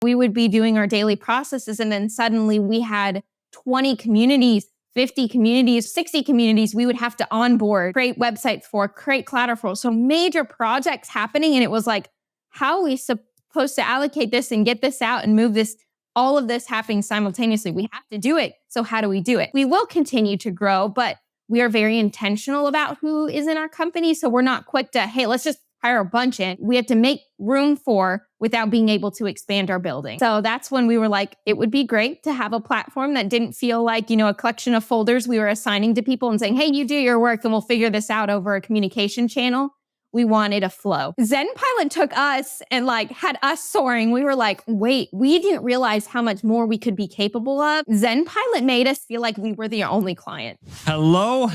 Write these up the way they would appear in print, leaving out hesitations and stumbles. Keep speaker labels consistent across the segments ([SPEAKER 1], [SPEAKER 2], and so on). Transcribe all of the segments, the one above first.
[SPEAKER 1] We would be doing our daily processes, and then suddenly we had 20 communities, 50 communities, 60 communities we would have to onboard, create websites for, create collateral. So major projects happening. And it was like, how are we supposed to allocate this and get this out and move this? All of this happening simultaneously. We have to do it. So how do we do it? We will continue to grow, but we are very intentional about who is in our company. So we're not quick to, hey, let's just hire a bunch in. We have to make room for without being able to expand our building. So that's when we were like, it would be great to have a platform that didn't feel like, a collection of folders we were assigning to people and saying, hey, you do your work and we'll figure this out over a communication channel. We wanted a flow. ZenPilot took us and had us soaring. We were like, wait, we didn't realize how much more we could be capable of. ZenPilot made us feel like we were the only client.
[SPEAKER 2] Hello,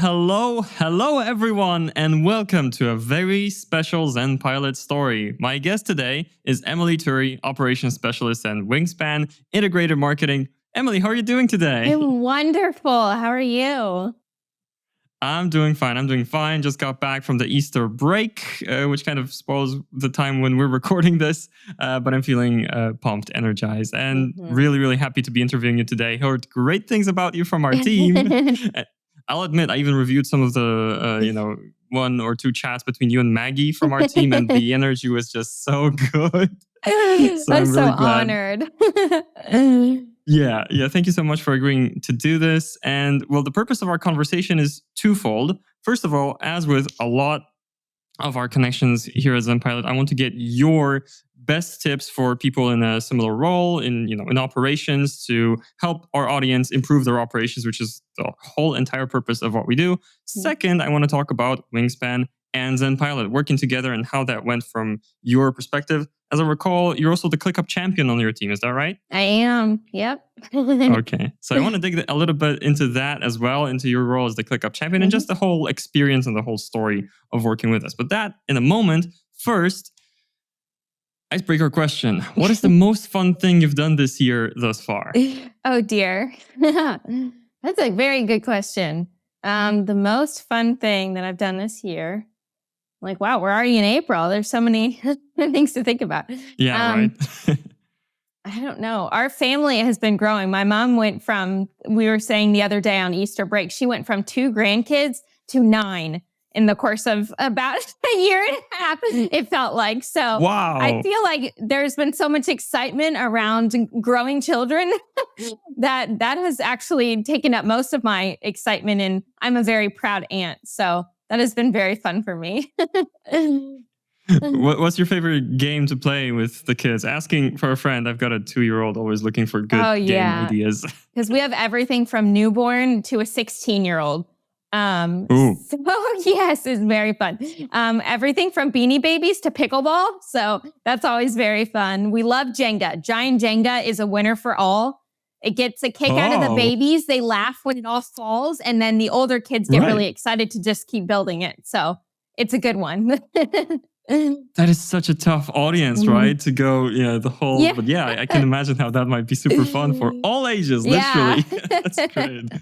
[SPEAKER 2] everyone, and welcome to a very special ZenPilot story. My guest today is Emily Turi, Operations Specialist and Wingspan, Integrated Marketing. Emily, how are you doing today?
[SPEAKER 1] I'm wonderful. How are you?
[SPEAKER 2] I'm doing fine. Just got back from the Easter break, which kind of spoils the time when we're recording this. But I'm feeling pumped, energized, and really, really happy to be interviewing you today. Heard great things about you from our team. I'll admit, I even reviewed some of the, one or two chats between you and Maggie from our team, and the energy was just so good.
[SPEAKER 1] I'm so honored.
[SPEAKER 2] Yeah. Thank you so much for agreeing to do this. And well, the purpose of our conversation is twofold. First of all, as with a lot of our connections here at ZenPilot, I want to get your best tips for people in a similar role in operations to help our audience improve their operations, which is the whole entire purpose of what we do. Second, I want to talk about Wingspan and ZenPilot working together and how that went from your perspective. As I recall, you're also the ClickUp champion on your team. Is that right?
[SPEAKER 1] I am. Yep.
[SPEAKER 2] Okay. So I want to dig a little bit into that as well, into your role as the ClickUp champion and just the whole experience and the whole story of working with us. But that in a moment. First, icebreaker question. What is the most fun thing you've done this year thus far?
[SPEAKER 1] Oh, dear. That's a very good question. The most fun thing that I've done this year, wow, we're already in April. There's so many things to think about.
[SPEAKER 2] Yeah, right.
[SPEAKER 1] I don't know. Our family has been growing. My mom went from, we were saying the other day on Easter break, she went from 2 grandkids to 9 in the course of about a year and a half, it felt like. So
[SPEAKER 2] wow.
[SPEAKER 1] I feel like there's been so much excitement around growing children that has actually taken up most of my excitement. And I'm a very proud aunt. So that has been very fun for me.
[SPEAKER 2] What's your favorite game to play with the kids? Asking for a friend. I've got a 2-year-old always looking for good game ideas.
[SPEAKER 1] Because we have everything from newborn to a 16-year-old. So yes, it's very fun. Everything from Beanie Babies to pickleball. So that's always very fun. We love Jenga. Giant Jenga is a winner for all. It gets a kick out of the babies. They laugh when it all falls. And then the older kids get really excited to just keep building it. So it's a good one.
[SPEAKER 2] That is such a tough audience, right? To go, the whole, but I can imagine how that might be super fun for all ages, literally. That's great.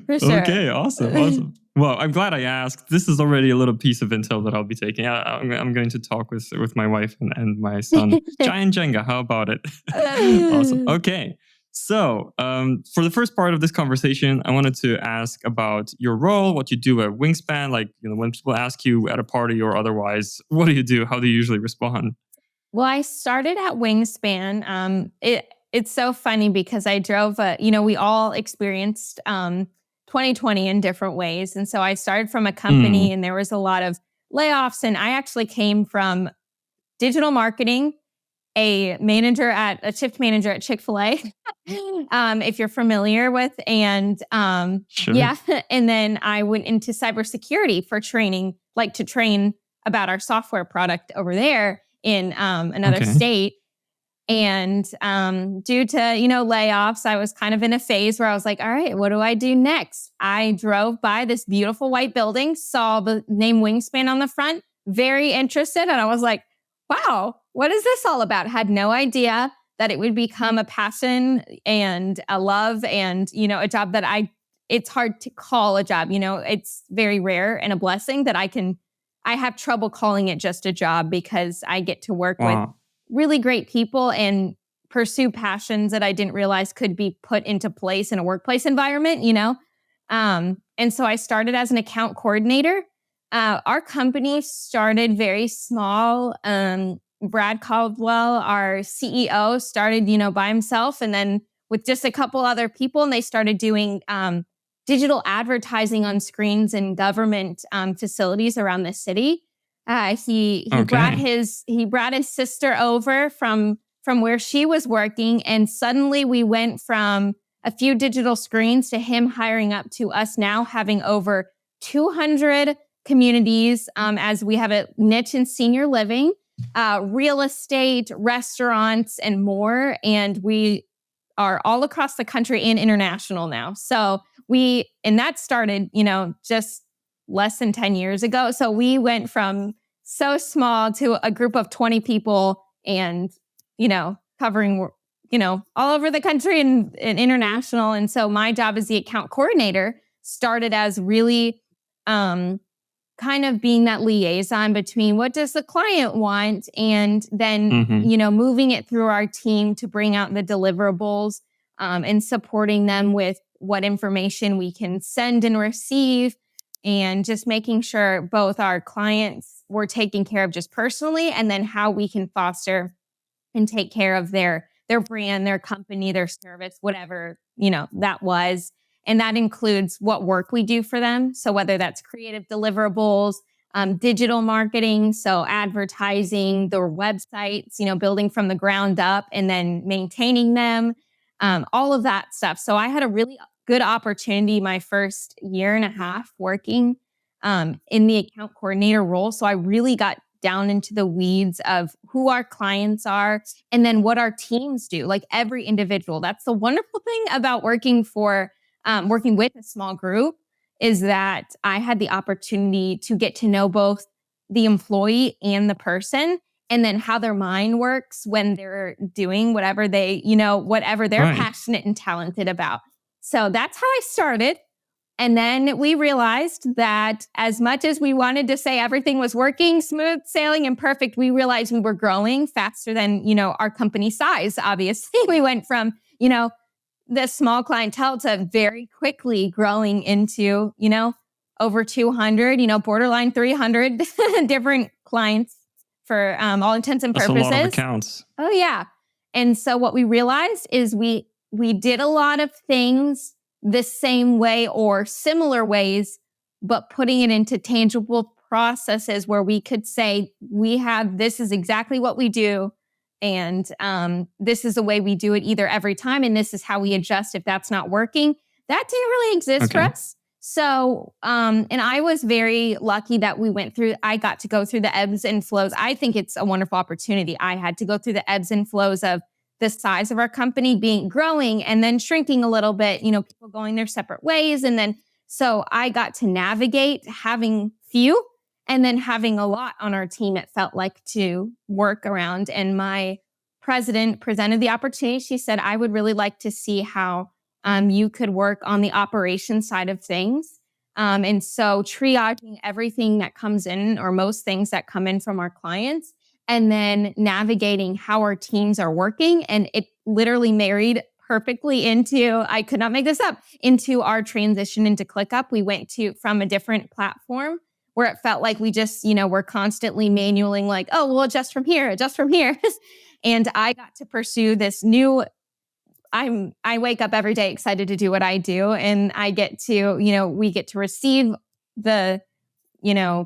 [SPEAKER 1] For sure.
[SPEAKER 2] Okay, awesome. Well, I'm glad I asked. This is already a little piece of intel that I'll be taking. I'm going to talk with my wife and my son. Giant Jenga, how about it? Awesome. Okay. So, for the first part of this conversation, I wanted to ask about your role, what you do at Wingspan. When people ask you at a party or otherwise, what do you do? How do you usually respond?
[SPEAKER 1] Well, I started at Wingspan. It's so funny because I drove, we all experienced 2020 in different ways. And so I started from a company and there was a lot of layoffs. And I actually came from digital marketing, a shift manager at Chick-fil-A, if you're familiar with. And
[SPEAKER 2] sure.
[SPEAKER 1] And then I went into cybersecurity for training, to train about our software product over there in another state. And due to, layoffs, I was kind of in a phase where I was like, all right, what do I do next? I drove by this beautiful white building, saw the name Wingspan on the front, very interested. And I was like, wow, what is this all about? Had no idea that it would become a passion and a love and, a job that it's hard to call a job. It's very rare and a blessing that I have trouble calling it just a job because I get to work with really great people and pursue passions that I didn't realize could be put into place in a workplace environment, and so I started as an account coordinator. Our company started very small. Brad Caldwell, our CEO, started, by himself, and then with just a couple other people, and they started doing digital advertising on screens in government facilities around the city. He brought his sister over from where she was working, and suddenly we went from a few digital screens to him hiring up to us now having over 200 communities, as we have a niche in senior living, real estate, restaurants, and more. And we are all across the country and international now. So and that started, just less than 10 years ago. So we went from so small to a group of 20 people and, covering, all over the country and international. And so my job as the account coordinator started as really kind of being that liaison between what does the client want and then, moving it through our team to bring out the deliverables and supporting them with what information we can send and receive, and just making sure both our clients were taken care of just personally, and then how we can foster and take care of their brand, their company, their service, whatever, that was. And that includes what work we do for them. So whether that's creative deliverables, digital marketing, so advertising, their websites, building from the ground up and then maintaining them, all of that stuff. So I had a really good opportunity my first year and a half working in the account coordinator role. So I really got down into the weeds of who our clients are and then what our teams do, like every individual. That's the wonderful thing about working with a small group, is that I had the opportunity to get to know both the employee and the person, and then how their mind works when they're doing whatever whatever they're passionate and talented about. So that's how I started. And then we realized that as much as we wanted to say everything was working, smooth sailing and perfect, we realized we were growing faster than, our company size. Obviously, we went from, the small clientele to very quickly growing into, over 200, borderline 300 different clients for all intents and purposes.
[SPEAKER 2] That's a lot of accounts.
[SPEAKER 1] Oh, yeah. And so what we realized is we did a lot of things the same way or similar ways, but putting it into tangible processes where we could say, this is exactly what we do. And this is the way we do it either every time. And this is how we adjust if that's not working. That didn't really exist for us. So, and I was very lucky that I got to go through the ebbs and flows. I think it's a wonderful opportunity. I had to go through the ebbs and flows of the size of our company growing and then shrinking a little bit, people going their separate ways. And then, so I got to navigate having few and then having a lot on our team, it felt like, to work around. And my president presented the opportunity. She said, I would really like to see how you could work on the operations side of things. And so triaging everything that comes in, or most things that come in from our clients, and then navigating how our teams are working. And it literally married perfectly I could not make this up, into our transition into ClickUp. We went from a different platform where it felt like we just, were constantly manualing, like, oh, we'll adjust from here. And I got to pursue this new, I wake up every day excited to do what I do. And I get to, we get to receive the,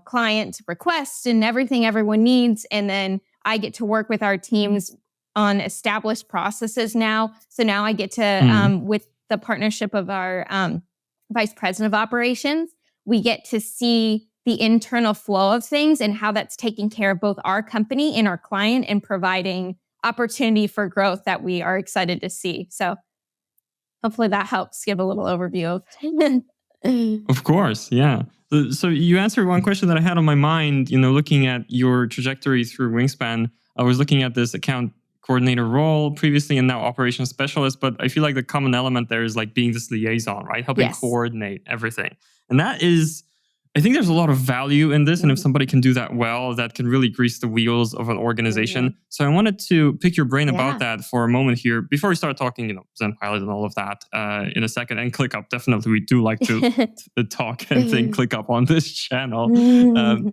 [SPEAKER 1] client requests and everything everyone needs. And then I get to work with our teams on established processes now. So now I get to, with the partnership of our vice president of operations, we get to see the internal flow of things and how that's taking care of both our company and our client and providing opportunity for growth that we are excited to see. So hopefully that helps give a little overview of.
[SPEAKER 2] Of course, yeah. So you answered one question that I had on my mind, looking at your trajectory through Wingspan. I was looking at this account coordinator role previously and now operations specialist, but I feel like the common element there is like being this liaison, right? Helping coordinate everything. And that is I think there's a lot of value in this. And if somebody can do that well, that can really grease the wheels of an organization. So I wanted to pick your brain about that for a moment here before we start talking, ZenPilot and all of that in a second. And ClickUp, definitely, we do like to talk and think ClickUp on this channel.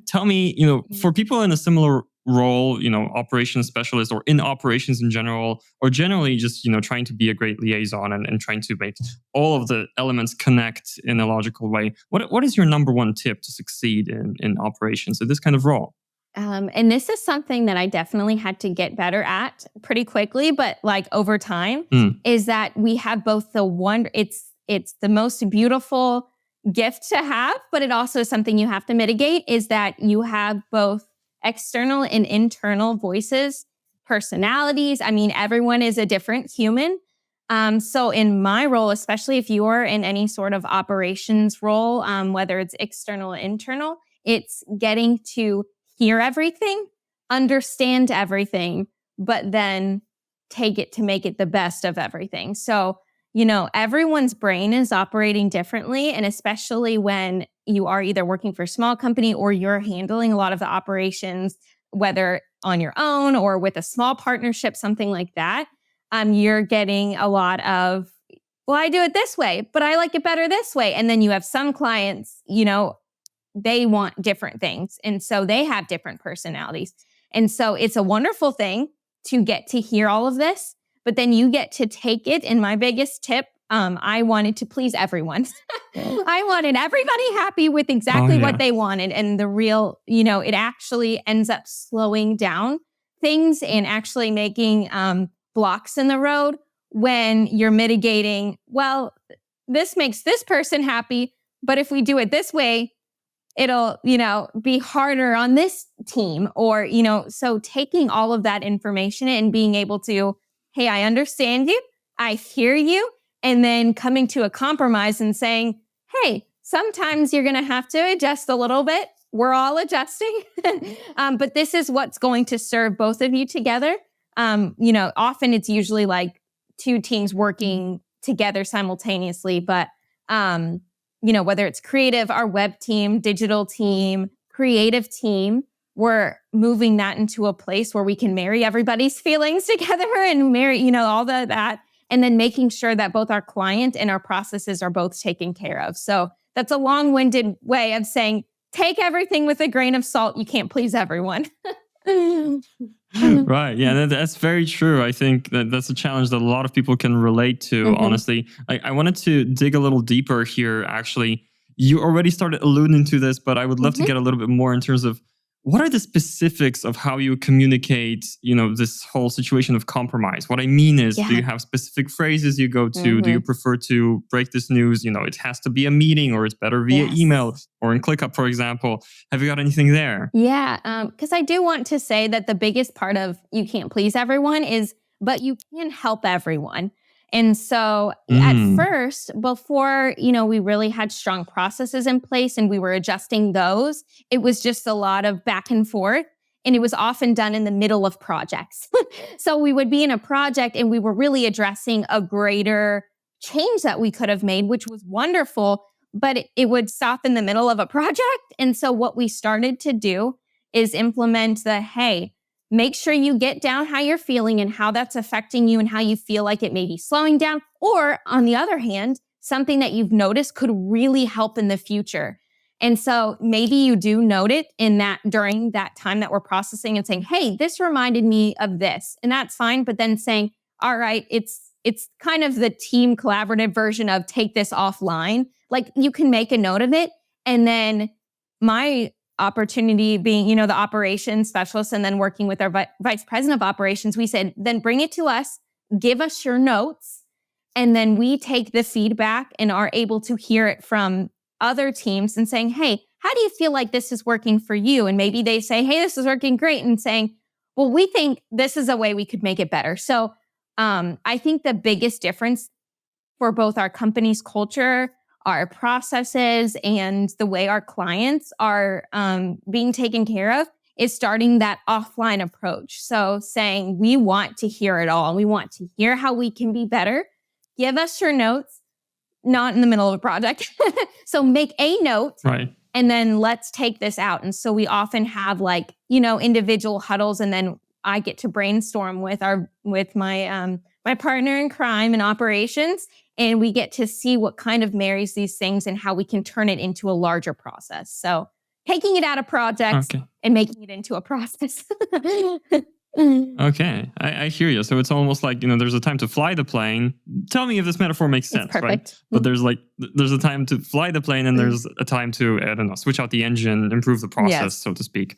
[SPEAKER 2] Tell me, for people in a similar role, operations specialist or in operations in general, or generally just, trying to be a great liaison and trying to make all of the elements connect in a logical way. What is your number one tip to succeed in operations in this kind of role?
[SPEAKER 1] And this is something that I definitely had to get better at pretty quickly, but like over time, is that we have both it's the most beautiful gift to have, but it also is something you have to mitigate, is that you have both external and internal voices, personalities. I mean, everyone is a different human. So in my role, especially if you're in any sort of operations role, whether it's external or internal, it's getting to hear everything, understand everything, but then take it to make it the best of everything. So, everyone's brain is operating differently. And especially when you are either working for a small company or you're handling a lot of the operations, whether on your own or with a small partnership, something like that, you're getting a lot of, well, I do it this way, but I like it better this way. And then you have some clients, they want different things. And so they have different personalities. And so it's a wonderful thing to get to hear all of this, but then you get to take it. And my biggest tip, I wanted to please everyone. I wanted everybody happy with exactly what they wanted. And the real, it actually ends up slowing down things and actually making blocks in the road when you're mitigating, well, this makes this person happy, but if we do it this way, it'll, be harder on this team. Or, so taking all of that information and being able to, hey, I understand you, I hear you, and then coming to a compromise and saying, hey, sometimes you're going to have to adjust a little bit. We're all adjusting, but this is what's going to serve both of you together. Often it's usually like two teams working together simultaneously, but, whether it's creative, our web team, digital team, creative team, we're moving that into a place where we can marry everybody's feelings together and marry, all that, and then making sure that both our client and our processes are both taken care of. So that's a long-winded way of saying, take everything with a grain of salt. You can't please everyone.
[SPEAKER 2] Right. Yeah, that's very true. I think that's a challenge that a lot of people can relate to, honestly. I wanted to dig a little deeper here, actually. You already started alluding to this, but I would love to get a little bit more in terms of what are the specifics of how you communicate, this whole situation of compromise? What I mean is, do you have specific phrases you go to? Do you prefer to break this news? It has to be a meeting, or it's better via email or in ClickUp, for example. Have you got anything there?
[SPEAKER 1] Yeah, because I do want to say that the biggest part of you can't please everyone is, but you can help everyone. And so at first, before, we really had strong processes in place and we were adjusting those, it was just a lot of back and forth. And it was often done in the middle of projects. So we would be in a project and we were really addressing a greater change that we could have made, which was wonderful, but it would stop in the middle of a project. And so what we started to do is implement hey, make sure you get down how you're feeling and how that's affecting you and how you feel like it may be slowing down. Or on the other hand, something that you've noticed could really help in the future. And so maybe you do note it during that time that we're processing and saying, hey, this reminded me of this. And that's fine. But then saying, all right, it's kind of the team collaborative version of take this offline. Like you can make a note of it. And then my opportunity being, the operations specialist and then working with our vice president of operations, we said, then bring it to us, give us your notes. And then we take the feedback and are able to hear it from other teams and saying, hey, how do you feel like this is working for you? And maybe they say, hey, this is working great. And saying, well, we think this is a way we could make it better. So I think the biggest difference for both our company's culture, our processes, and the way our clients are being taken care of is starting that offline approach. So saying, we want to hear it all. We want to hear how we can be better. Give us your notes, not in the middle of a project. So make a note.
[SPEAKER 2] Right.
[SPEAKER 1] and then let's take this out. And so we often have like, individual huddles, and then I get to brainstorm with my my partner in crime in operations, and we get to see what kind of marries these things and how we can turn it into a larger process. So taking it out of projects and making it into a process.
[SPEAKER 2] Okay, I hear you. So it's almost like, there's a time to fly the plane. Tell me if this metaphor makes sense, right? But there's a time to fly the plane, and there's a time to, I don't know, switch out the engine, improve the process, so to speak.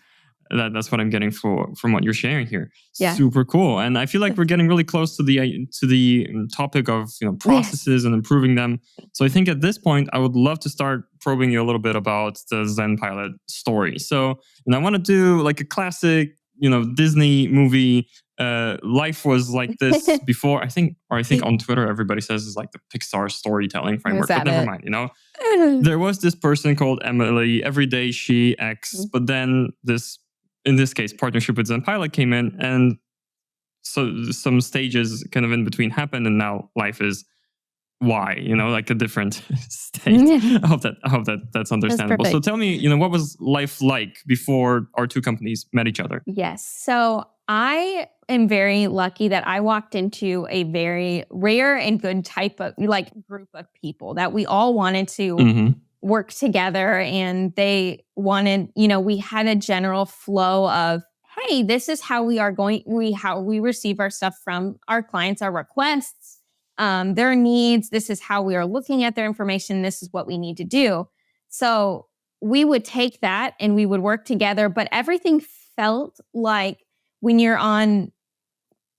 [SPEAKER 2] That's what I'm getting from what you're sharing here. Yeah. Super cool. And I feel like we're getting really close to the topic of processes and improving them. So I think at this point, I would love to start probing you a little bit about the ZenPilot story. So I want to do like a classic Disney movie. Life was like this before. I think on Twitter everybody says it's like the Pixar storytelling framework, but never mind. There was this person called Emily. Every day she X, but then in this case, partnership with ZenPilot came in, and so some stages kind of in between happened, and now life is Y. Like a different state. I hope that's understandable. So tell me, what was life like before our two companies met each other?
[SPEAKER 1] Yes. So I am very lucky that I walked into a very rare and good type of group of people that we all wanted to work together, and they wanted, we had a general flow of, hey, this is how how we receive our stuff from our clients, our requests, their needs. This is how we are looking at their information. This is what we need to do. So we would take that and we would work together, but everything felt like when you're on,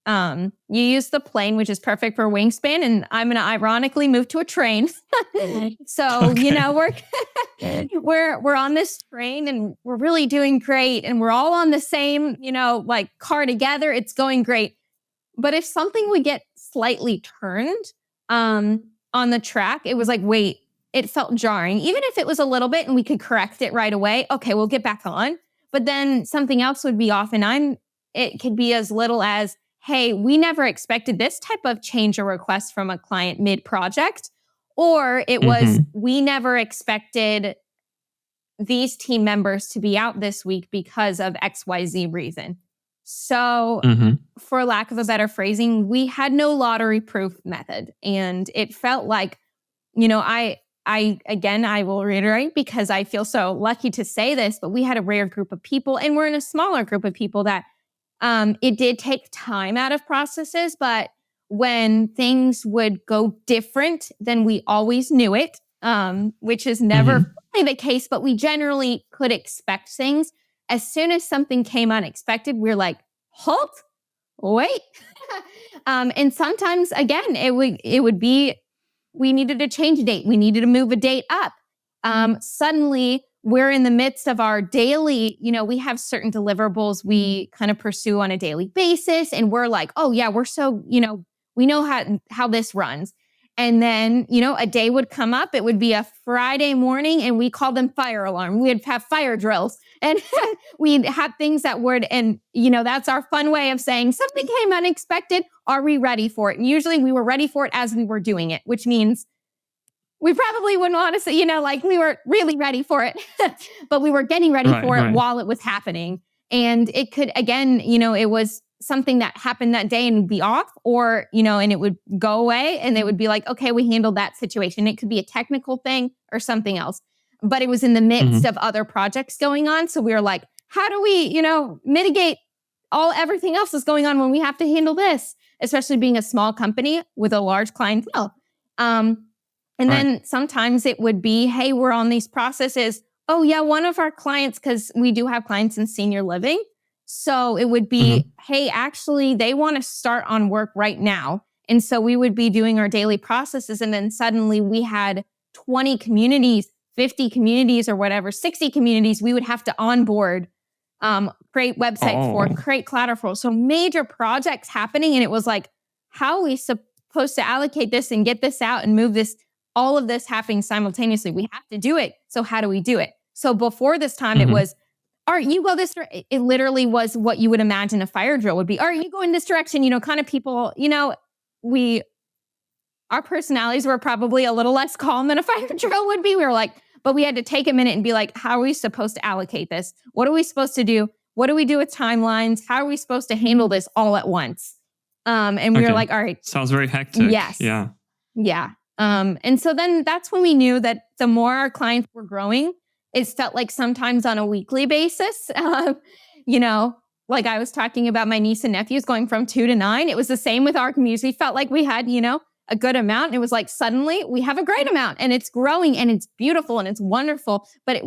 [SPEAKER 1] you use the plane, which is perfect for Wingspan, and I'm going to ironically move to a train. So, we're on this train and we're really doing great, and we're all on the same, car together. It's going great. But if something would get slightly turned on the track, it was like, wait, it felt jarring. Even if it was a little bit and we could correct it right away, okay, we'll get back on. But then something else would be off, and it could be as little as, hey, we never expected this type of change or request from a client mid-project. Or it was, we never expected these team members to be out this week because of XYZ reason. So for lack of a better phrasing, we had no lottery proof method. And it felt like, I will reiterate because I feel so lucky to say this, but we had a rare group of people, and we're in a smaller group of people that it did take time out of processes, but when things would go different, then we always knew it, which is never fully the case, but we generally could expect things. As soon as something came unexpected, we're like, halt, wait. And sometimes, again, it would be, we needed to change a date. We needed to move a date up. Suddenly, we're in the midst of our daily, we have certain deliverables we kind of pursue on a daily basis. And we're like, oh yeah, we're so, we know how this runs. And then, a day would come up. It would be a Friday morning, and we call them fire alarm. We'd have fire drills, and we'd have things that would, and that's our fun way of saying something came unexpected. Are we ready for it? And usually we were ready for it as we were doing it, which means we probably wouldn't want to say, we were really ready for it, but we were getting ready for it while it was happening. And it could, again, it was something that happened that day and be off, or, and it would go away, and they would be like, okay, we handled that situation. It could be a technical thing or something else, but it was in the midst of other projects going on. So we were like, how do we, mitigate everything else that's going on when we have to handle this, especially being a small company with a large clientele. And then sometimes it would be, hey, we're on these processes. Oh yeah, one of our clients, because we do have clients in senior living. So it would be, hey, actually, they want to start on work right now. And so we would be doing our daily processes. And then suddenly we had 20 communities, 50 communities or whatever, 60 communities we would have to onboard, create websites for, create collateral. So major projects happening. And it was like, how are we supposed to allocate this and get this out and move this? All of this happening simultaneously. We have to do it. So how do we do it? So before this time, it was, all right, you go this direction. It literally was what you would imagine a fire drill would be. All right, you go in this direction, kind of people, our personalities were probably a little less calm than a fire drill would be. We were like, But we had to take a minute and be like, how are we supposed to allocate this? What are we supposed to do? What do we do with timelines? How are we supposed to handle this all at once? And we were like, all right.
[SPEAKER 2] Sounds very hectic.
[SPEAKER 1] Yes.
[SPEAKER 2] Yeah.
[SPEAKER 1] Yeah. And so then that's when we knew that the more our clients were growing, it felt like sometimes on a weekly basis, like I was talking about my niece and nephews going from 2 to 9. It was the same with our community. We felt like we had, a good amount. And it was like, suddenly we have a great amount and it's growing and it's beautiful and it's wonderful. But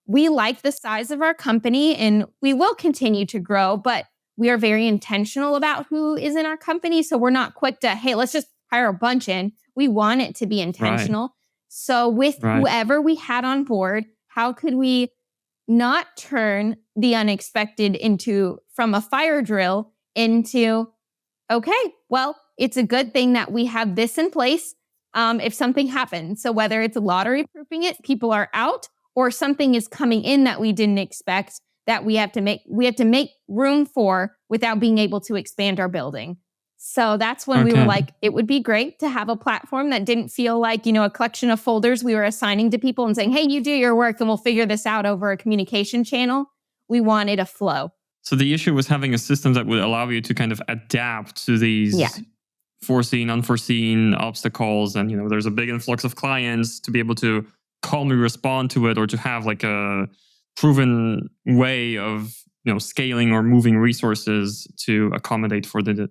[SPEAKER 1] we like the size of our company and we will continue to grow, but we are very intentional about who is in our company. So we're not quick to, hey, let's just hire a bunch in. We want it to be intentional. Right. So with whoever we had on board, how could we not turn the unexpected from a fire drill into, okay, well, it's a good thing that we have this in place if something happens. So whether it's lottery proofing it, people are out, or something is coming in that we didn't expect that we have to make room for without being able to expand our building. So that's when we were like, it would be great to have a platform that didn't feel like, a collection of folders we were assigning to people and saying, hey, you do your work and we'll figure this out over a communication channel. We wanted a flow.
[SPEAKER 2] So the issue was having a system that would allow you to kind of adapt to these foreseen, unforeseen obstacles. And, there's a big influx of clients to be able to calmly respond to it, or to have like a proven way of, scaling or moving resources to accommodate for the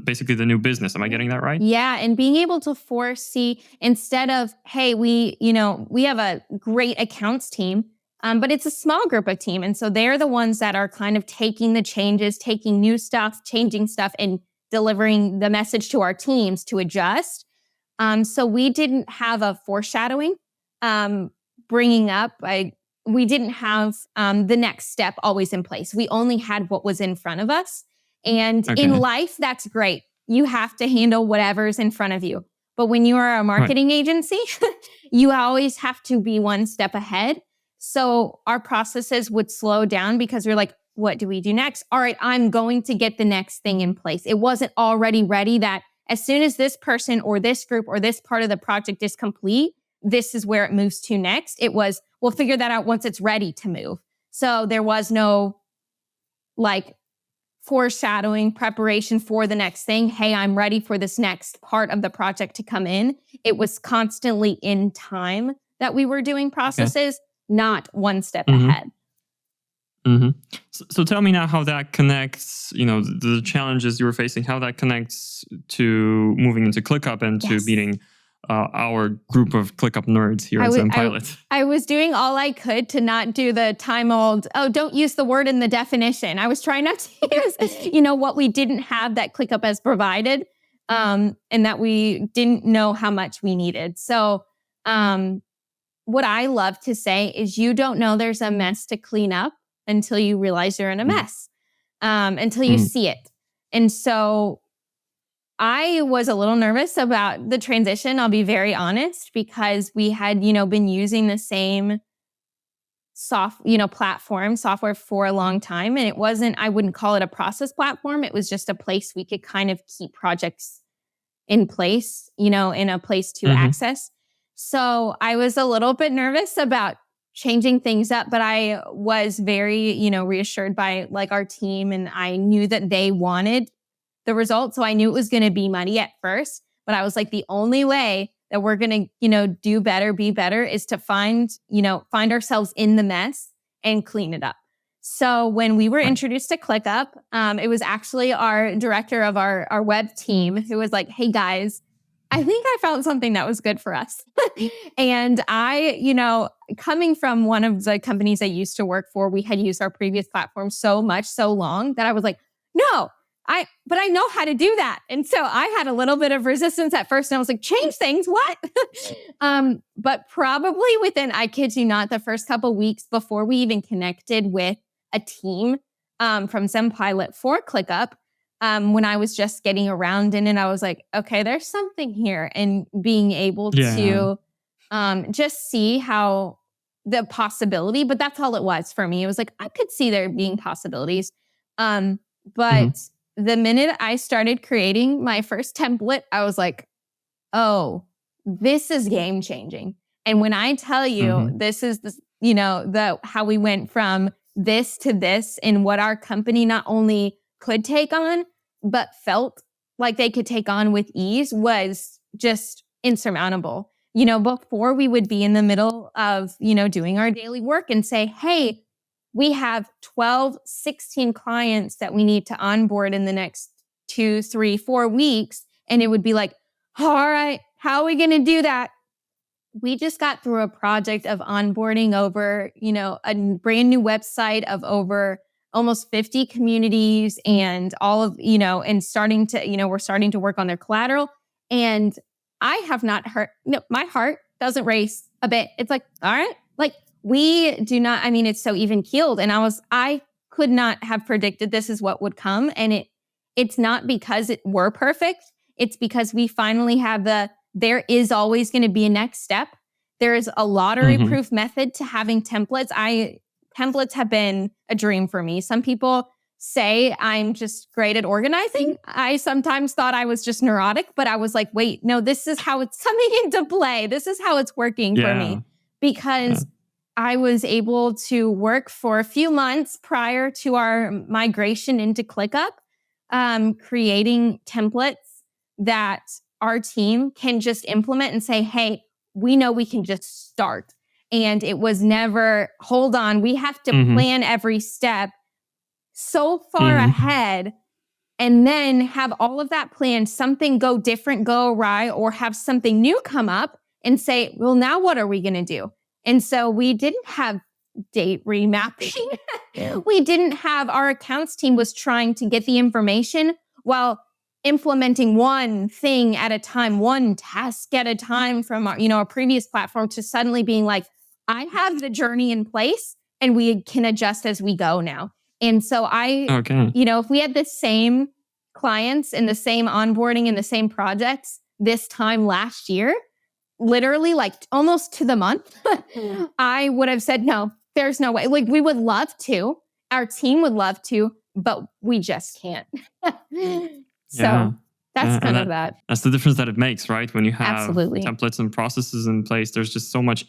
[SPEAKER 2] basically the new business. Am I getting that right?
[SPEAKER 1] Yeah. And being able to foresee, instead of, hey, we have a great accounts team, but it's a small group of team. And so they're the ones that are kind of taking the changes, taking new stuff, changing stuff, and delivering the message to our teams to adjust. So we didn't have a foreshadowing, bringing up, we didn't have the next step always in place. We only had what was in front of us. And in life, that's great. You have to handle whatever's in front of you. But when you are a marketing agency, you always have to be one step ahead. So our processes would slow down because we're like, what do we do next? All right, I'm going to get the next thing in place. It wasn't already ready that as soon as this person or this group or this part of the project is complete, this is where it moves to next. It was, we'll figure that out once it's ready to move. So there was no foreshadowing, preparation for the next thing. Hey, I'm ready for this next part of the project to come in. It was constantly in time that we were doing processes, not one step ahead.
[SPEAKER 2] Mm-hmm. So tell me now how that connects, the challenges you were facing, how that connects to moving into ClickUp and to meeting our group of ClickUp nerds here at ZenPilot.
[SPEAKER 1] I was doing all I could to not do the time old, don't use the word in the definition. I was trying not to use, what we didn't have that ClickUp has provided, and that we didn't know how much we needed. So what I love to say is you don't know there's a mess to clean up until you realize you're in a mess, until you see it. And so I was a little nervous about the transition, I'll be very honest, because we had, been using the same software for a long time. And I wouldn't call it a process platform. It was just a place we could kind of keep projects in place, in a place to access. So I was a little bit nervous about changing things up, but I was very, reassured by our team, and I knew that they wanted the result. So I knew it was going to be muddy at first, but I was like, the only way that we're going to, do better, be better is to find ourselves in the mess and clean it up. So when we were introduced to ClickUp, it was actually our director of our web team who was like, hey guys, I think I found something that was good for us. And I, coming from one of the companies I used to work for, we had used our previous platform so long that I was like, no, but I know how to do that. And so I had a little bit of resistance at first, and I was like, change things, what? But probably within, I kid you not, the first couple of weeks before we even connected with a team from ZenPilot for ClickUp, when I was just getting around in it, I was like, okay, there's something here. And being able to just see how the possibility, but that's all it was for me. It was like, I could see there being possibilities. But the minute I started creating my first template, I was like, oh, this is game changing. And when I tell you, this is how we went from this to this and what our company not only could take on, but felt like they could take on with ease was just insurmountable. Before we would be in the middle of, doing our daily work and say, hey, we have 12, 16 clients that we need to onboard in the next 2, 3, 4 weeks. And it would be like, all right, how are we going to do that? We just got through a project of onboarding over, a brand new website of over almost 50 communities and all of, and starting to, we're starting to work on their collateral. And I have not heard, my heart doesn't race a bit. It's like, all right, like we do not, it's so even keeled. And I could not have predicted this is what would come. And it's not because we're perfect. It's because we finally have there is always going to be a next step. There is a lottery-proof method to having templates. Templates have been a dream for me. Some people say I'm just great at organizing. I sometimes thought I was just neurotic, but I was like, wait, no, this is how it's coming into play. This is how it's working for me. Because I was able to work for a few months prior to our migration into ClickUp, creating templates that our team can just implement and say, hey, we know we can just start. And it was never, hold on, we have to plan every step so far ahead and then have all of that planned, something go different, go awry, or have something new come up and say, well, now what are we going to do? And so we didn't have date remapping. We didn't have, our accounts team was trying to get the information while implementing one thing at a time, one task at a time from our previous platform to suddenly being like, I have the journey in place and we can adjust as we go now. And so if we had the same clients and the same onboarding and the same projects this time last year, literally like almost to the month, I would have said, no, there's no way. Like we would love to, our team would love to, but we just can't. So that's kind of that.
[SPEAKER 2] That's the difference that it makes, right? When you have
[SPEAKER 1] Absolutely.
[SPEAKER 2] templates and processes in place, there's just so much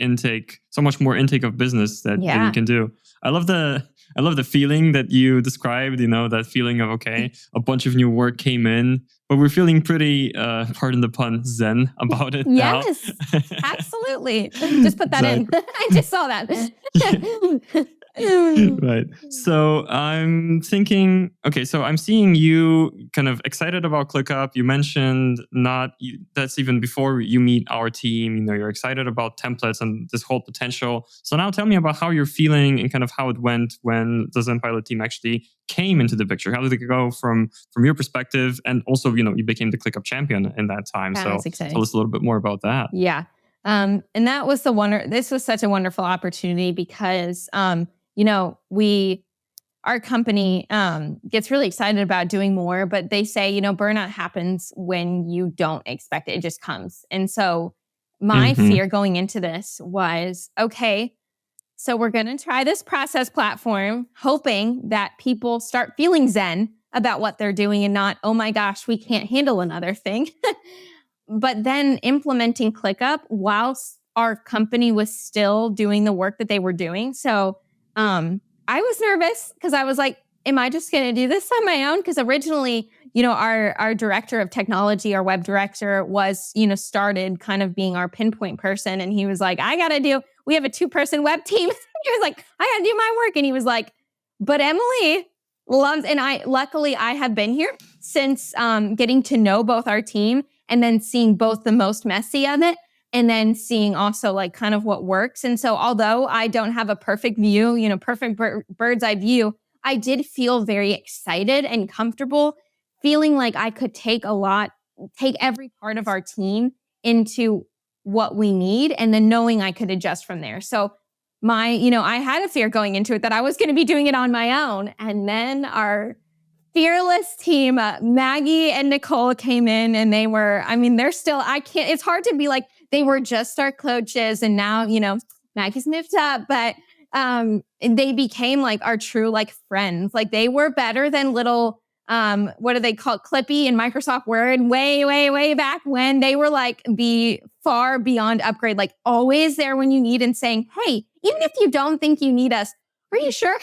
[SPEAKER 2] more intake of business that you can do. I love the feeling that you described, that feeling of, okay, a bunch of new work came in, but we're feeling pretty, pardon the pun, zen about it now.
[SPEAKER 1] Yes, absolutely. Just put that in. I just saw that.
[SPEAKER 2] Right. So I'm thinking, okay, so I'm seeing you kind of excited about ClickUp. You mentioned that's even before you meet our team, you're excited about templates and this whole potential. So now tell me about how you're feeling and kind of how it went when the ZenPilot team actually came into the picture. How did it go from your perspective? And also, you became the ClickUp champion in that time.
[SPEAKER 1] That was exciting.
[SPEAKER 2] Tell us a little bit more about that.
[SPEAKER 1] Yeah. And that was this was such a wonderful opportunity because, our company gets really excited about doing more, but they say, burnout happens when you don't expect it. It just comes. And so my fear going into this was, okay, so we're going to try this process platform, hoping that people start feeling zen about what they're doing and not, oh my gosh, we can't handle another thing. But then implementing ClickUp whilst our company was still doing the work that they were doing. So I was nervous because I was like, am I just going to do this on my own? Because originally, our director of technology, our web director was, started kind of being our pinpoint person. And he was like, we have a 2-person web team. He was like, I got to do my work. And he was like, but Emily loves, and luckily I have been here since getting to know both our team and then seeing both the most messy of it. And then seeing also like kind of what works. And so although I don't have a perfect view, perfect bird's eye view, I did feel very excited and comfortable feeling like I could take every part of our team into what we need and then knowing I could adjust from there. So I had a fear going into it that I was going to be doing it on my own. And then our fearless team, Maggie and Nicole came in and they're still, it's hard to be like, they were just our coaches and now, Maggie's moved up, but they became like our true like friends. Like they were better than little what do they call it? Clippy and Microsoft Word way, way, way back when they were like the far beyond upgrade, like always there when you need and saying, hey, even if you don't think you need us, are you sure?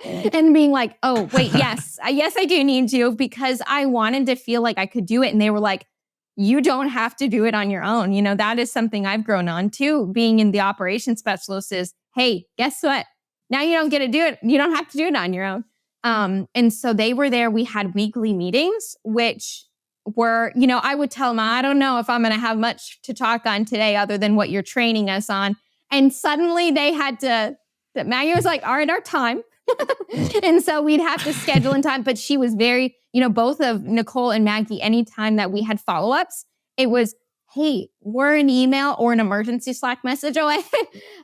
[SPEAKER 1] And being like, oh, wait, yes, I do need you, because I wanted to feel like I could do it. And they were like, you don't have to do it on your own. That is something I've grown on too. Being in the operations specialist is, hey, guess what? Now you don't get to do it. You don't have to do it on your own. And so they were there. We had weekly meetings, which were, I would tell them, I don't know if I'm going to have much to talk on today other than what you're training us on. And suddenly they had to, Maggie was like, all right, our time. And so we'd have to schedule in time. But she was very, both of Nicole and Maggie, anytime that we had follow-ups, it was, hey, we're an email or an emergency Slack message away.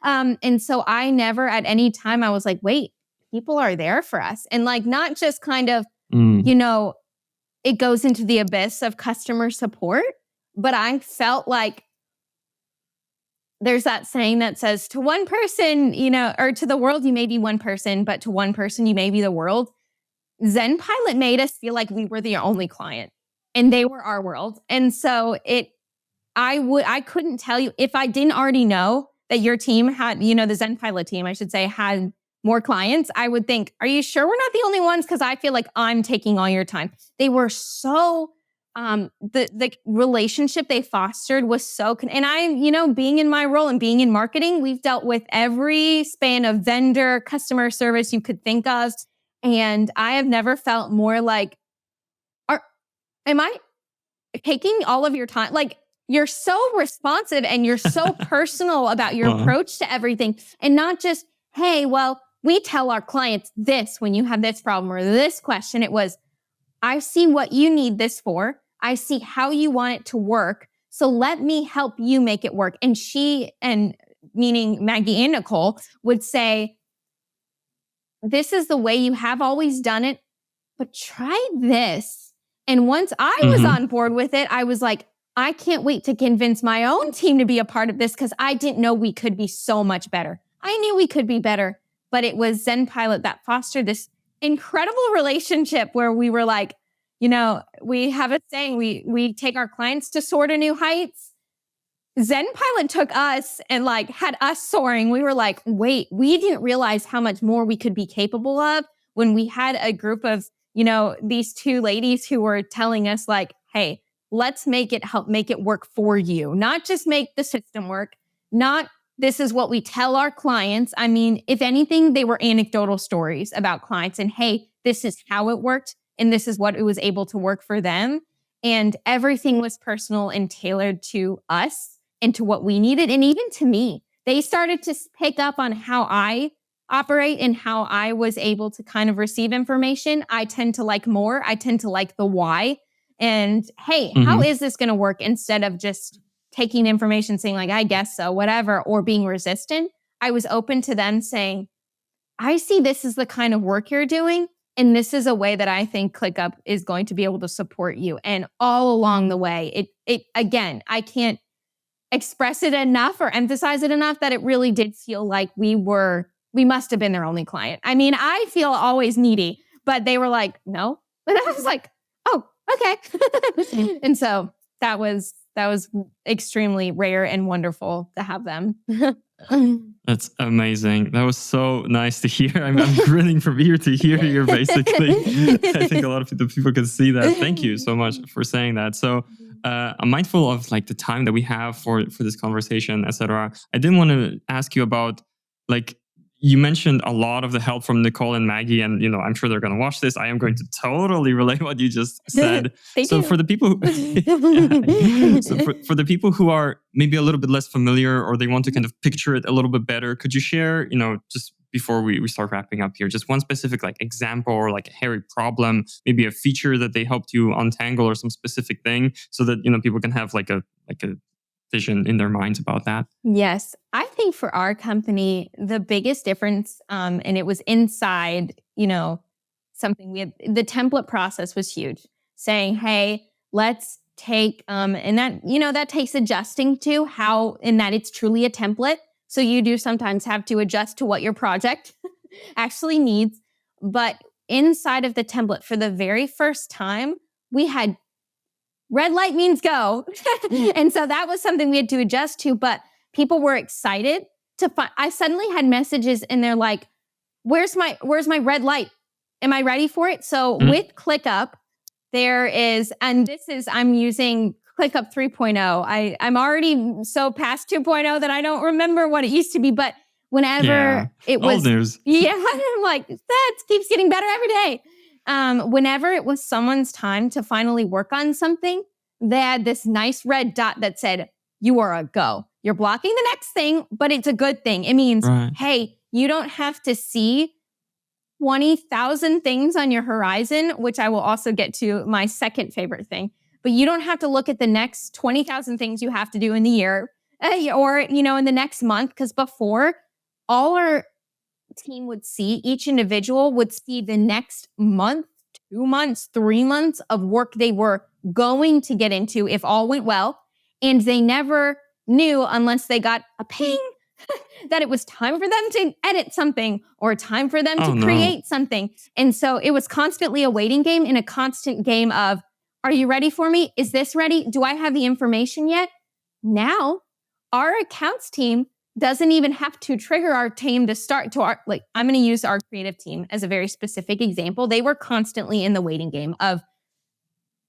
[SPEAKER 1] And so I never at any time, I was like, wait, people are there for us. And like, not just kind of, it goes into the abyss of customer support, but I felt like there's that saying that says to one person, or to the world, you may be one person, but to one person, you may be the world. ZenPilot made us feel like we were the only client and they were our world. And so I couldn't tell you if I didn't already know that your team had, the ZenPilot team, I should say, had more clients. I would think, are you sure we're not the only ones? Because I feel like I'm taking all your time. They were so, the relationship they fostered was so, and I, being in my role and being in marketing, we've dealt with every span of vendor, customer service you could think of. And I have never felt more like, am I taking all of your time? Like, you're so responsive and you're so personal about your approach to everything. And not just, hey, well, we tell our clients this when you have this problem or this question. It was, I see what you need this for. I see how you want it to work. So let me help you make it work. And meaning Maggie and Nicole, would say, this is the way you have always done it, but try this. And once I was on board with it, I was like, I can't wait to convince my own team to be a part of this, because I didn't know we could be so much better. I knew we could be better, but it was ZenPilot that fostered this incredible relationship where we were like, we have a saying, we take our clients to soar to new heights. ZenPilot took us and like had us soaring. We were like, wait, we didn't realize how much more we could be capable of when we had a group of, these two ladies who were telling us like, hey, let's help make it work for you. Not just make the system work, not this is what we tell our clients. I mean, if anything, they were anecdotal stories about clients and, hey, this is how it worked and this is what it was able to work for them. And everything was personal and tailored to us and to what we needed. And even to me, they started to pick up on how I operate and how I was able to kind of receive information. I tend to like more. I tend to like the why. And hey, how is this going to work? Instead of just taking information, saying like, I guess so, whatever, or being resistant, I was open to them saying, I see this is the kind of work you're doing. And this is a way that I think ClickUp is going to be able to support you. And all along the way, it again, I can't express it enough or emphasize it enough that it really did feel like we must have been their only client. I mean, I feel always needy, but they were like, no. But I was like, oh, okay. And so that was extremely rare and wonderful to have them.
[SPEAKER 2] That's amazing. That was so nice to hear. I'm grinning from ear to ear here, basically. I think a lot of people can see that. Thank you so much for saying that. So I'm mindful of like the time that we have for this conversation, etc. I did want to ask you about, like, you mentioned a lot of the help from Nicole and Maggie, and I'm sure they're going to watch this. I am going to totally relate what you just said. For the people, for the people who are maybe a little bit less familiar, or they want to kind of picture it a little bit better, could you share, just before we start wrapping up here, just one specific like example or like a hairy problem, maybe a feature that they helped you untangle, or some specific thing, so that people can have like a vision in their minds about that?
[SPEAKER 1] Yes. I think for our company, the biggest difference, and it was inside, something the template process was huge. Saying, hey, let's take, and that, that takes adjusting to how, in that it's truly a template. So you do sometimes have to adjust to what your project actually needs. But inside of the template for the very first time, we had red light means go. And so that was something we had to adjust to, but people were excited to find. I suddenly had messages and they're like, where's my red light? Am I ready for it? So with ClickUp, there is, and I'm using ClickUp 3.0. I'm already so past 2.0 that I don't remember what it used to be, but whenever it was,
[SPEAKER 2] old news.
[SPEAKER 1] I'm like, that keeps getting better every day. Whenever it was someone's time to finally work on something, they had this nice red dot that said, you are a go. You're blocking the next thing, but it's a good thing. It means, hey, you don't have to see 20,000 things on your horizon, which I will also get to my second favorite thing. But you don't have to look at the next 20,000 things you have to do in the year or, in the next month. Because before, all our team would see, each individual would see the next month, 2 months, 3 months of work they were going to get into if all went well. And they never knew unless they got a ping that it was time for them to edit something or time for them to create something. And so it was constantly a waiting game and a constant game of, are you ready for me? Is this ready? Do I have the information yet? Now, our accounts team doesn't even have to trigger our team to start to I'm going to use our creative team as a very specific example. They were constantly in the waiting game of,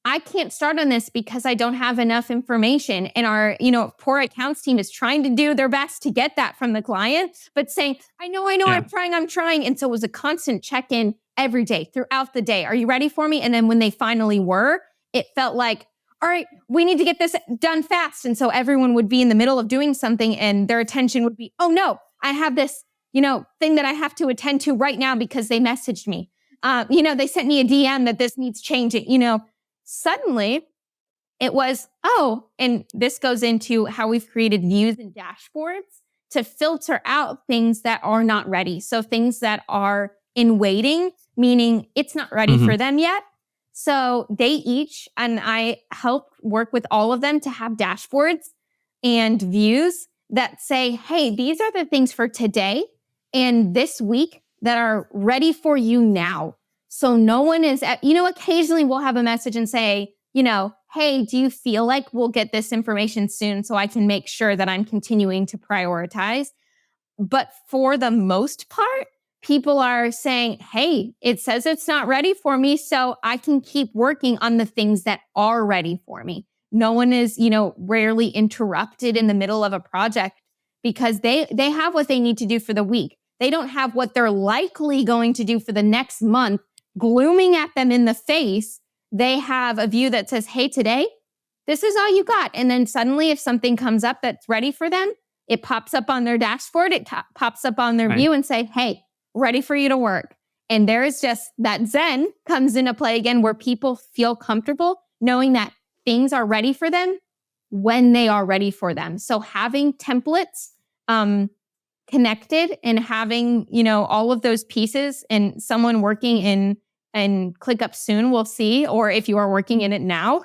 [SPEAKER 1] I can't start on this because I don't have enough information. And our, poor accounts team is trying to do their best to get that from the client, but saying, I know, I'm trying. And so it was a constant check-in every day throughout the day. Are you ready for me? And then when they finally were, it felt like, all right, we need to get this done fast. And so everyone would be in the middle of doing something and their attention would be, oh no, I have this, thing that I have to attend to right now because they messaged me. They sent me a DM that this needs changing, Suddenly, it was, and this goes into how we've created views and dashboards to filter out things that are not ready. So things that are in waiting, meaning it's not ready for them yet. So they each, and I help work with all of them to have dashboards and views that say, hey, these are the things for today and this week that are ready for you now. So no one is, occasionally we'll have a message and say, hey, do you feel like we'll get this information soon so I can make sure that I'm continuing to prioritize? But for the most part, people are saying, hey, it says it's not ready for me, so I can keep working on the things that are ready for me. No one is, rarely interrupted in the middle of a project because they have what they need to do for the week. They don't have what they're likely going to do for the next month glooming at them in the face. They have a view that says, hey, today, this is all you got. And then suddenly if something comes up that's ready for them, it pops up on their dashboard, it pops up on their view and say, hey, ready for you to work. And there is just that Zen comes into play again where people feel comfortable knowing that things are ready for them when they are ready for them. So having templates, connected and having, all of those pieces and someone working in ClickUp soon will see, or if you are working in it now,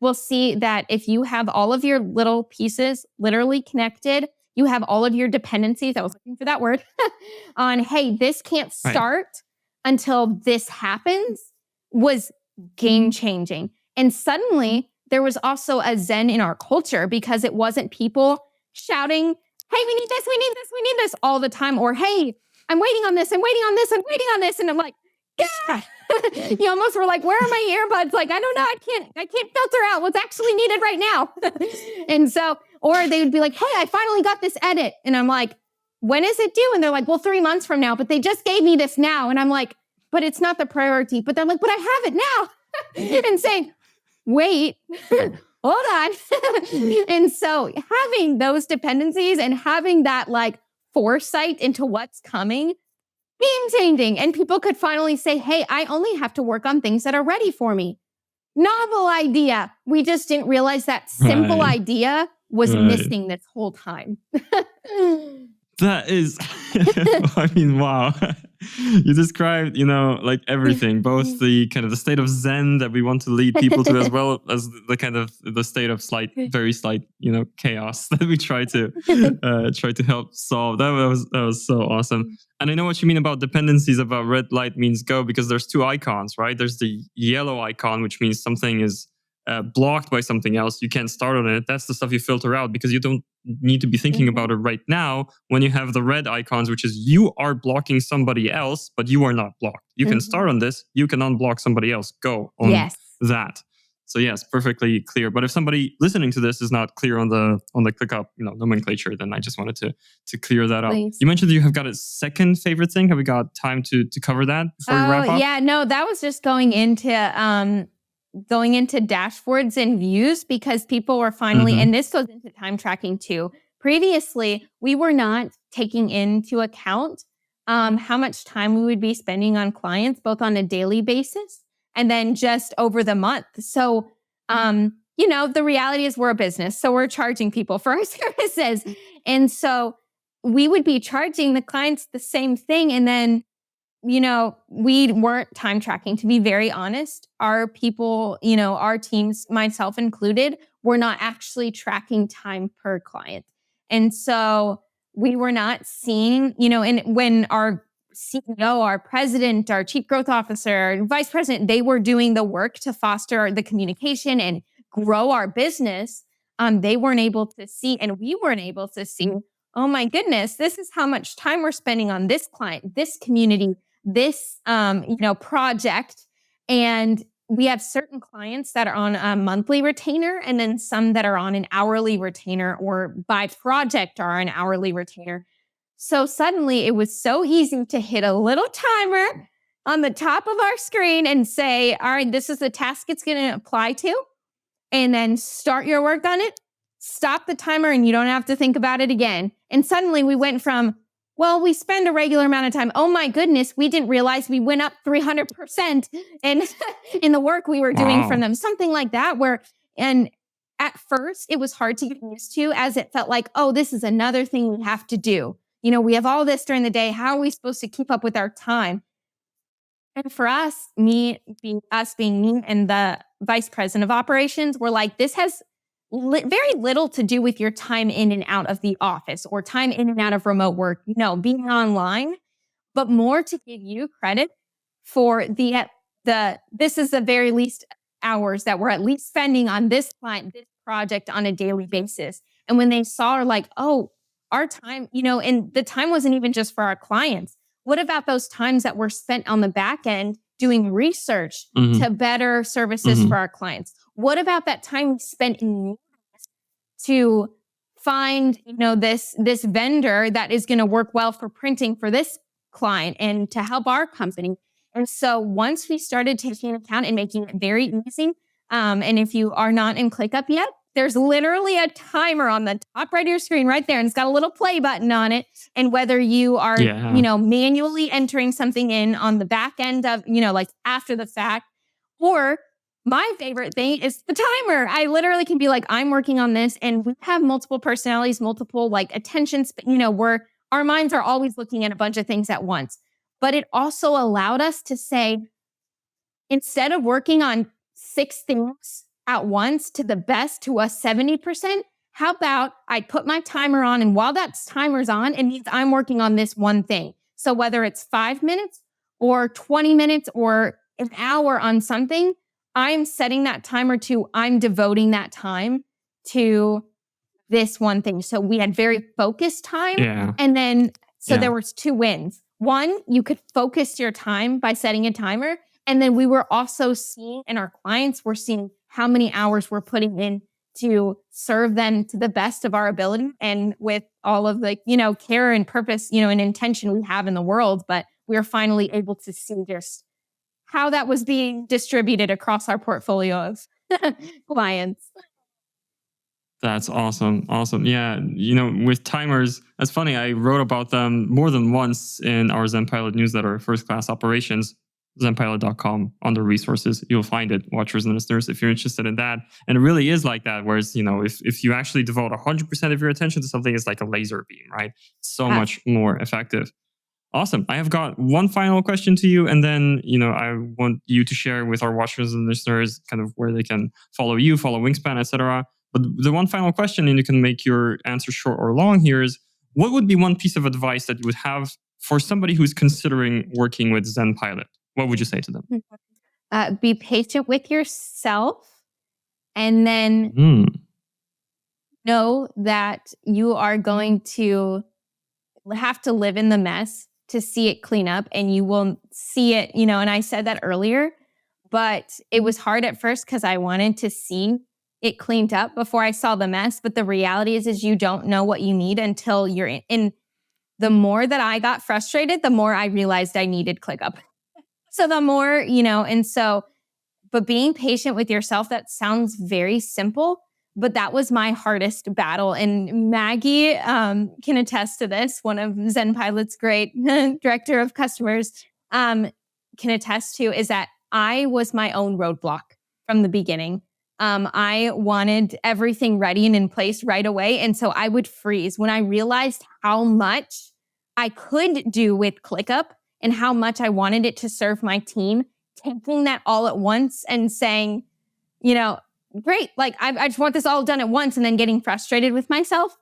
[SPEAKER 1] we'll see that if you have all of your little pieces literally connected, you have all of your dependencies, I was looking for that word, on, hey, this can't start until this happens, was game changing. And suddenly there was also a Zen in our culture because it wasn't people shouting, hey, we need this, we need this, we need this all the time. Or, hey, I'm waiting on this, I'm waiting on this, I'm waiting on this. And I'm like, God, you almost were like, where are my earbuds? Like, I don't know, I can't filter out what's actually needed right now. And so, or they would be like, hey, I finally got this edit. And I'm like, when is it due? And they're like, well, 3 months from now, but they just gave me this now. And I'm like, but it's not the priority. But they're like, but I have it now. And saying, wait, hold on. And so having those dependencies and having that foresight into what's coming, game changing. And people could finally say, hey, I only have to work on things that are ready for me. Novel idea. We just didn't realize that simple idea was missing this whole time.
[SPEAKER 2] That is, I mean, wow. You described, like everything, both the kind of the state of Zen that we want to lead people to, as well as the kind of the state of very slight, chaos that we try to help solve. That was so awesome. And I know what you mean about dependencies, about red light means go, because there's two icons, right? There's the yellow icon, which means something is blocked by something else. You can't start on it. That's the stuff you filter out because you don't need to be thinking about it right now. When you have the red icons, which is you are blocking somebody else, but you are not blocked. You can start on this. You can unblock somebody else. Go on that. So yes, perfectly clear. But if somebody listening to this is not clear on the ClickUp nomenclature, then I just wanted to clear that up.
[SPEAKER 1] Please.
[SPEAKER 2] You mentioned that you have got a second favorite thing. Have we got time to cover that before we wrap up?
[SPEAKER 1] Yeah, no, that was just going into dashboards and views, because people were finally, and this goes into time tracking too. Previously, we were not taking into account how much time we would be spending on clients, both on a daily basis and then just over the month. So, the reality is we're a business, so we're charging people for our services. And so we would be charging the clients the same thing. And then we weren't time tracking, to be very honest. Our people, our teams, myself included, were not actually tracking time per client. And so we were not seeing, and when our CEO, our president, our chief growth officer, vice president, they were doing the work to foster the communication and grow our business, they weren't able to see, and we weren't able to see, oh my goodness, this is how much time we're spending on this client, this community, this project. And we have certain clients that are on a monthly retainer, and then some that are on an hourly retainer, or by project are an hourly retainer. So suddenly it was so easy to hit a little timer on the top of our screen and say, all right, this is the task it's going to apply to, and then start your work on it, stop the timer, and you don't have to think about it again. And suddenly we went from, well, we spend a regular amount of time. Oh my goodness, we didn't realize we went up 300% in the work we were doing from them. Something like that, and at first it was hard to get used to, as it felt like, oh, this is another thing we have to do. We have all this during the day. How are we supposed to keep up with our time? And for us, being me and the vice president of operations, we're like, this has very little to do with your time in and out of the office or time in and out of remote work, being online, but more to give you credit for this is the very least hours that we're at least spending on this client, this project on a daily basis. And when they saw, are like, oh, our time, and the time wasn't even just for our clients. What about those times that were spent on the back end doing research to better services for our clients? What about that time spent to find, this vendor that is going to work well for printing for this client and to help our company? And so once we started taking account and making it very easy, and if you are not in ClickUp yet, there's literally a timer on the top right of your screen right there, and it's got a little play button on it. And whether you are, manually entering something in on the back end of, like after the fact, or my favorite thing is the timer. I literally can be like, I'm working on this, and we have multiple personalities, multiple attentions, where our minds are always looking at a bunch of things at once. But it also allowed us to say, instead of working on 6 things at once to the best, to a 70%, how about I put my timer on, and while that timer's on, it means I'm working on this one thing. So whether it's 5 minutes or 20 minutes or an hour on something, I'm setting that timer to, I'm devoting that time to this one thing. So we had very focused time.
[SPEAKER 2] Yeah.
[SPEAKER 1] And then, there was 2 wins. One, you could focus your time by setting a timer. And then we were also seeing, and our clients were seeing, how many hours we're putting in to serve them to the best of our ability, and with all of the, care and purpose, and intention we have in the world. But we were finally able to see just how that was being distributed across our portfolio of clients.
[SPEAKER 2] That's awesome. Awesome. Yeah. With timers, that's funny. I wrote about them more than once in our ZenPilot newsletter, First Class Operations. ZenPilot.com under resources. You'll find it, watchers and listeners, if you're interested in that. And it really is like that. Whereas, if you actually devote 100% of your attention to something, it's like a laser beam, right? So much more effective. Awesome. I have got one final question to you, and then I want you to share with our watchers and listeners kind of where they can follow you, follow Wingspan, etc. But the one final question, and you can make your answer short or long here, is what would be one piece of advice that you would have for somebody who's considering working with ZenPilot? What would you say to them?
[SPEAKER 1] Be patient with yourself, and then know that you are going to have to live in the mess to see it clean up, and you will see it, and I said that earlier, but it was hard at first because I wanted to see it cleaned up before I saw the mess. But the reality is you don't know what you need until you're in. And the more that I got frustrated, the more I realized I needed ClickUp. So the more, but being patient with yourself, that sounds very simple, but that was my hardest battle. And Maggie can attest to this, one of ZenPilot's great director of customers can attest to, is that I was my own roadblock from the beginning. I wanted everything ready and in place right away. And so I would freeze when I realized how much I could do with ClickUp and how much I wanted it to serve my team, taking that all at once and saying, great, like I just want this all done at once, and then getting frustrated with myself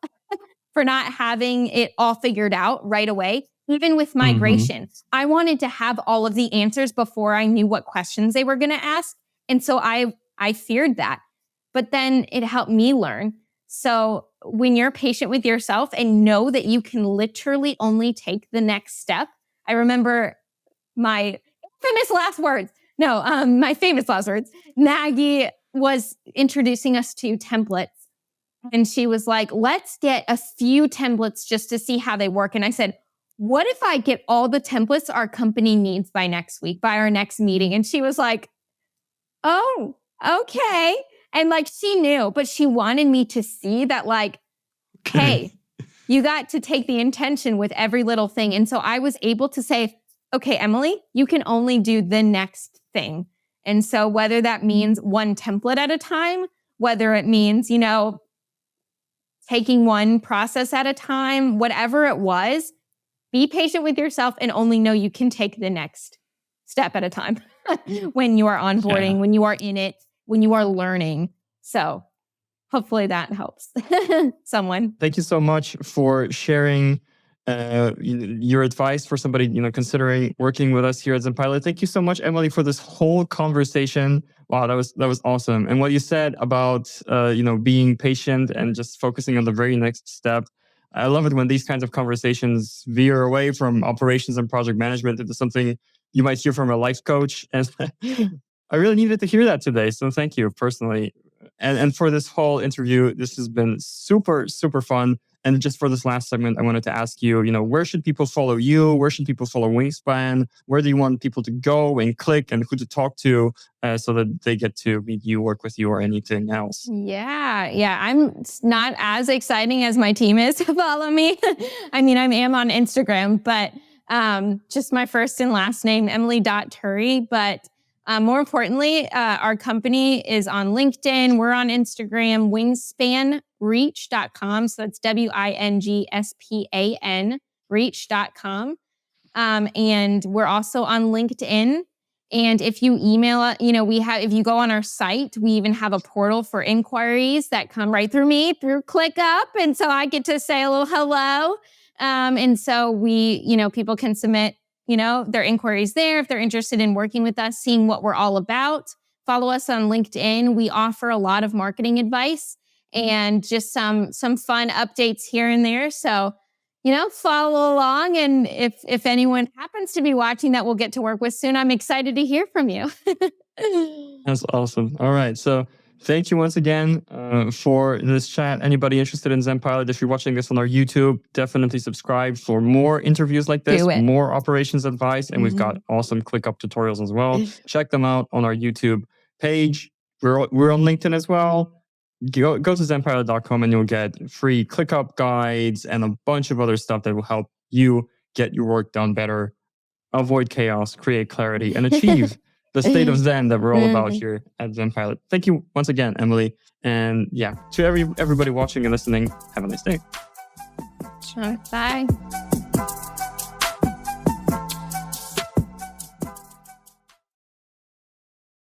[SPEAKER 1] for not having it all figured out right away. Even with migration, I wanted to have all of the answers before I knew what questions they were going to ask. And so I feared that, but then it helped me learn. So when you're patient with yourself and know that you can literally only take the next step. I remember my famous last words. Maggie was introducing us to templates, and she was like, let's get a few templates just to see how they work. And I said, what if I get all the templates our company needs by next week, by our next meeting? And she was like, oh, okay. And she knew, but she wanted me to see that hey, you got to take the intention with every little thing. And so I was able to say, okay, Emily, you can only do the next thing. And so whether that means one template at a time, whether it means, taking one process at a time, whatever it was, be patient with yourself and only know you can take the next step at a time when you are onboarding, when you are in it, when you are learning. So hopefully that helps someone.
[SPEAKER 2] Thank you so much for sharing your advice for somebody considering working with us here at ZenPilot. Thank you so much, Emily, for this whole conversation. Wow, that was awesome. And what you said about being patient and just focusing on the very next step. I love it when these kinds of conversations veer away from operations and project management into something you might hear from a life coach. And I really needed to hear that today. So thank you personally. And for this whole interview, this has been super, super fun. And just for this last segment, I wanted to ask you, where should people follow you? Where should people follow Wingspan? Where do you want people to go and click, and who to talk to so that they get to meet you, work with you, or anything else?
[SPEAKER 1] Yeah. I'm not as exciting as my team is to follow me. I mean, I am on Instagram, but just my first and last name, Emily.Turi. But more importantly, our company is on LinkedIn. We're on Instagram, wingspanreach.com. So that's WINGSPAN reach.com. And we're also on LinkedIn. And if you email, if you go on our site, we even have a portal for inquiries that come right through me, through ClickUp. And so I get to say a little hello. And so people can submit their inquiries there if they're interested in working with us, seeing what we're all about. Follow us on LinkedIn. We offer a lot of marketing advice and just some fun updates here and there. So, follow along. And if anyone happens to be watching that we'll get to work with soon, I'm excited to hear from you.
[SPEAKER 2] That's awesome. All right. So thank you once again for this chat. Anybody interested in ZenPilot, if you're watching this on our YouTube, definitely subscribe for more interviews like this, more operations advice, and we've got awesome ClickUp tutorials as well. Check them out on our YouTube page. We're on LinkedIn as well. Go to ZenPilot.com and you'll get free ClickUp guides and a bunch of other stuff that will help you get your work done better, avoid chaos, create clarity, and achieve the state of Zen that we're all about here at ZenPilot. Thank you once again, Emily. And to everybody watching and listening, have a nice day.
[SPEAKER 1] Sure. Bye.